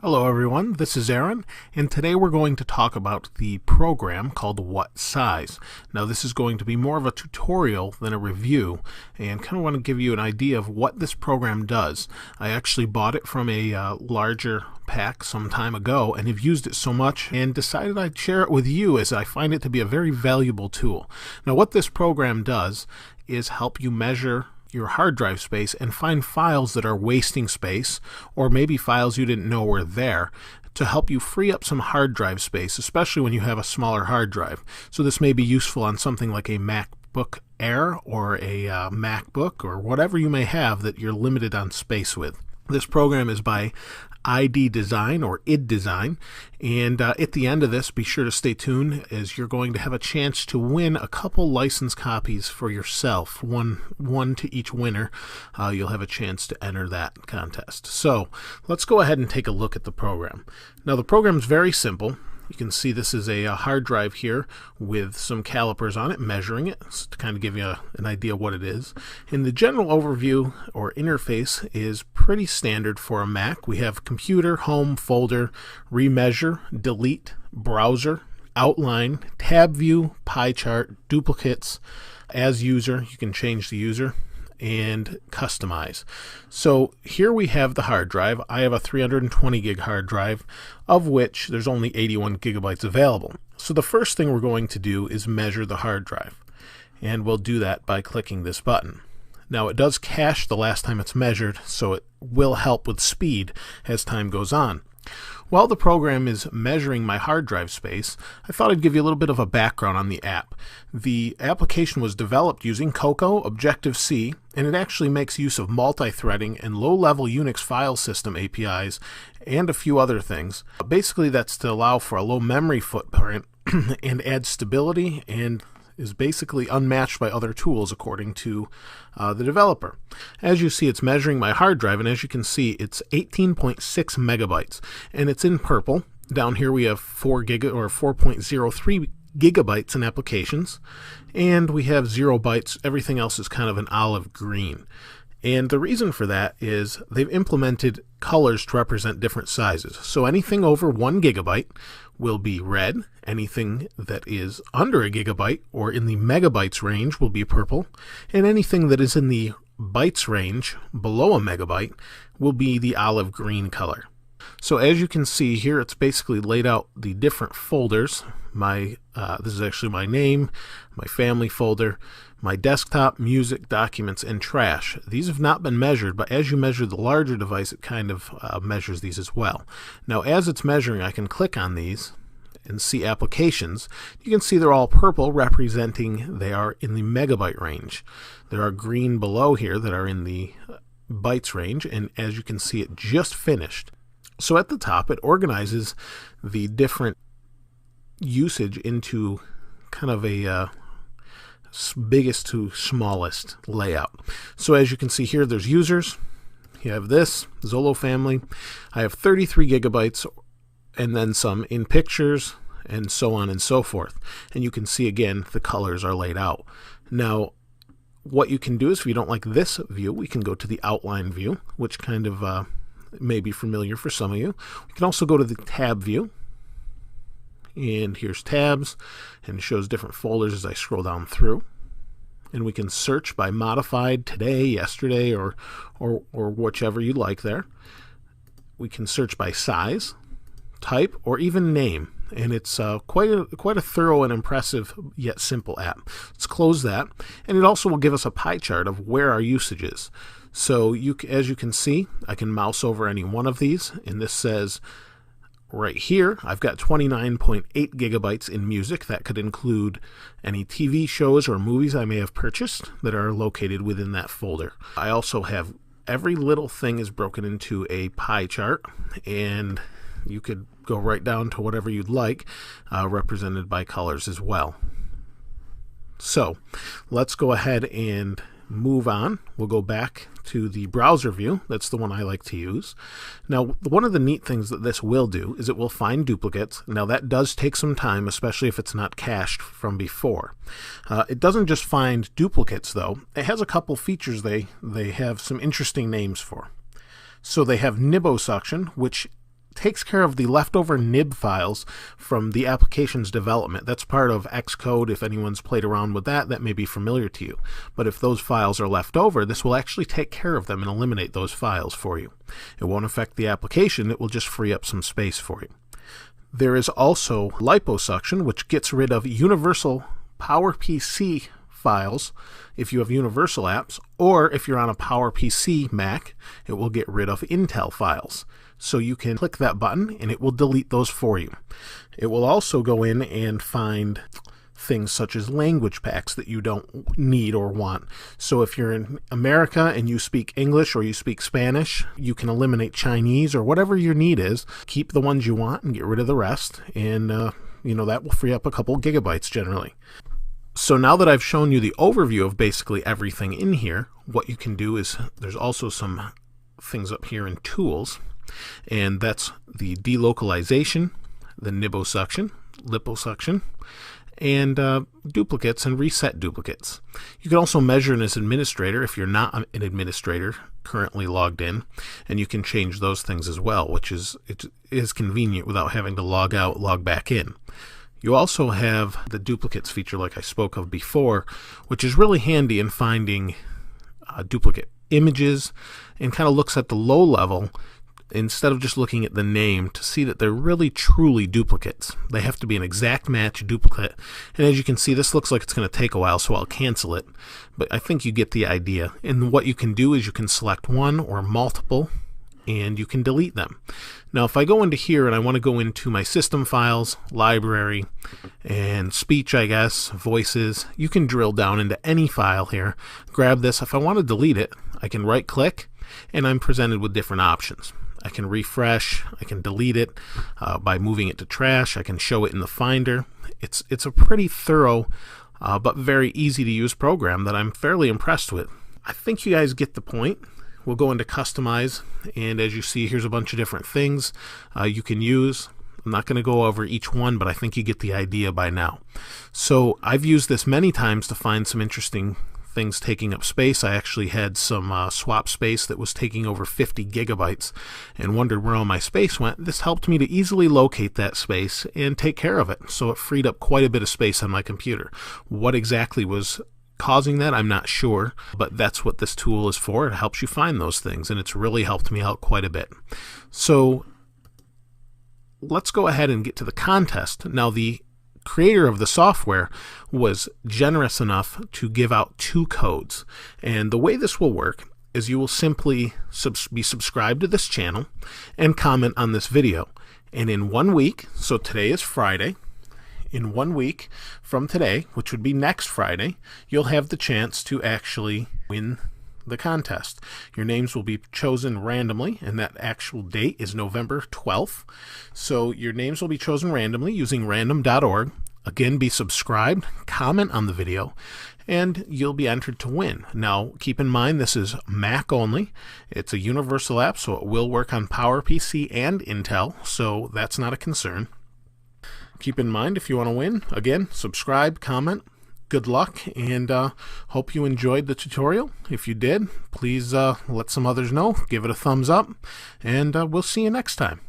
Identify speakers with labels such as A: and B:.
A: Hello everyone, this is Aaron, and today we're going to talk about the program called What Size. Now this is going to be more of a tutorial than a review, and kind of want to give you an idea of what this program does. I actually bought it from a larger pack some time ago and have used it so much and decided I'd share it with you as I find it to be a very valuable tool. Now what this program does is help you measure your hard drive space and find files that are wasting space, or maybe files you didn't know were there, to help you free up some hard drive space, especially when you have a smaller hard drive. So this may be useful on something like a MacBook Air or a MacBook or whatever you may have that you're limited on space with. This program is by ID Design or ID Design, and at the end of this, be sure to stay tuned as you're going to have a chance to win a couple license copies for yourself, one to each winner. You'll have a chance to enter that contest. So let's go ahead and take a look at the program. Now the program is very simple. You can see this is a hard drive here with some calipers on it measuring it, so to kind of give you an idea what it is. And the general overview or interface is pretty standard for a Mac. We have computer, home, folder, remeasure, delete, browser, outline, tab view, pie chart, duplicates, as user, you can change the user, and customize. So here we have the hard drive. I have a 320 gig hard drive, of which there's only 81 gigabytes available. So the first thing we're going to do is measure the hard drive, and we'll do that by clicking this button. Now it does cache the last time it's measured, so it will help with speed as time goes on. While the program is measuring my hard drive space, I thought I'd give you a little bit of a background on the app. The application was developed using Cocoa, Objective-C, and it actually makes use of multi-threading and low-level Unix file system APIs and a few other things. Basically, that's to allow for a low memory footprint and add stability, and is basically unmatched by other tools according to the developer. As you see, it's measuring my hard drive, and as you can see, it's 18.6 megabytes, and it's in purple. Down here we have 4.03 gigabytes in applications, and we have 0 bytes. Everything else is kind of an olive green. And the reason for that is they've implemented colors to represent different sizes. So anything over 1 gigabyte will be red. Anything that is under a gigabyte or in the megabytes range will be purple. And anything that is in the bytes range below a megabyte will be the olive green color. So as you can see here, it's basically laid out the different folders. This is actually my name, my family folder, my desktop, music, documents, and trash. These have not been measured, but as you measure the larger device, it kind of measures these as well. Now, as it's measuring, I can click on these and see applications. You can see they're all purple, representing they are in the megabyte range. There are green below here that are in the bytes range, and as you can see, it just finished. So at the top, it organizes the different usage into kind of a biggest to smallest layout. So as you can see here, there's users. You have this, Zolo family. I have 33 gigabytes and then some in pictures, and so on and so forth. And you can see again, the colors are laid out. Now, what you can do is if you don't like this view, we can go to the outline view, which kind of may be familiar for some of you. We can also go to the tab view. And here's tabs, and it shows different folders as I scroll down through. And we can search by modified, today, yesterday, or whichever you like there. We can search by size, type, or even name. And it's quite a thorough and impressive yet simple app. Let's close that. And it also will give us a pie chart of where our usage is. So as you can see, I can mouse over any one of these, and this says right here, I've got 29.8 gigabytes in music. That could include any TV shows or movies I may have purchased that are located within that folder. I also have every little thing is broken into a pie chart, and you could go right down to whatever you'd like, represented by colors as well. So let's go ahead and move on, we'll go back to the browser view. That's the one I like to use. Now, one of the neat things that this will do is it will find duplicates. Now, that does take some time, especially if it's not cached from before. It doesn't just find duplicates, though. It has a couple features they have some interesting names for. So they have nibosuction, which takes care of the leftover nib files from the application's development. That's part of Xcode. If anyone's played around with that, that may be familiar to you. But if those files are left over, this will actually take care of them and eliminate those files for you. It won't affect the application. It will just free up some space for you. There is also liposuction, which gets rid of universal PowerPC files if you have universal apps, or if you're on a PowerPC Mac, it will get rid of Intel files. So you can click that button and it will delete those for you. It will also go in and find things such as language packs that you don't need or want. So if you're in America and you speak English or you speak Spanish, you can eliminate Chinese or whatever your need is. Keep the ones you want and get rid of the rest. And that will free up a couple gigabytes generally. So now that I've shown you the overview of basically everything in here, what you can do is there's also some things up here in tools. And that's the delocalization, the nibosuction, liposuction, and duplicates and reset duplicates. You can also measure as an administrator if you're not an administrator currently logged in, and you can change those things as well, which is convenient without having to log out, log back in. You also have the duplicates feature like I spoke of before, which is really handy in finding duplicate images and kind of looks at the low level instead of just looking at the name to see that they're really truly duplicates. They have to be an exact match duplicate. And as you can see, this looks like it's going to take a while, so I'll cancel it. But I think you get the idea. And what you can do is you can select one or multiple, and you can delete them. Now, if I go into here and I want to go into my system files, library, and speech, I guess, voices, you can drill down into any file here. Grab this. If I want to delete it, I can right-click, and I'm presented with different options. I can refresh, I can delete it by moving it to trash, I can show it in the Finder. It's a pretty thorough but very easy to use program that I'm fairly impressed with. I think you guys get the point. We'll go into customize, and as you see, here's a bunch of different things you can use. I'm not going to go over each one, but I think you get the idea by now. So I've used this many times to find some interesting things taking up space. I actually had some swap space that was taking over 50 gigabytes and wondered where all my space went. This helped me to easily locate that space and take care of it. So it freed up quite a bit of space on my computer. What exactly was causing that, I'm not sure, but that's what this tool is for. It helps you find those things, and it's really helped me out quite a bit. So let's go ahead and get to the contest. Now, the creator of the software was generous enough to give out 2 codes, and the way this will work is you will simply be subscribed to this channel and comment on this video, and in 1 week, so today is Friday, in 1 week from today, which would be next Friday, you'll have the chance to actually win the contest. Your names will be chosen randomly, and that actual date is November 12th. So your names will be chosen randomly using random.org. Again, be subscribed, comment on the video, and you'll be entered to win. Now, keep in mind this is Mac only. It's a universal app, so it will work on PowerPC and Intel, so that's not a concern. Keep in mind, if you want to win, again, subscribe, comment. Good luck, and hope you enjoyed the tutorial. If you did, please let some others know. Give it a thumbs up, and we'll see you next time.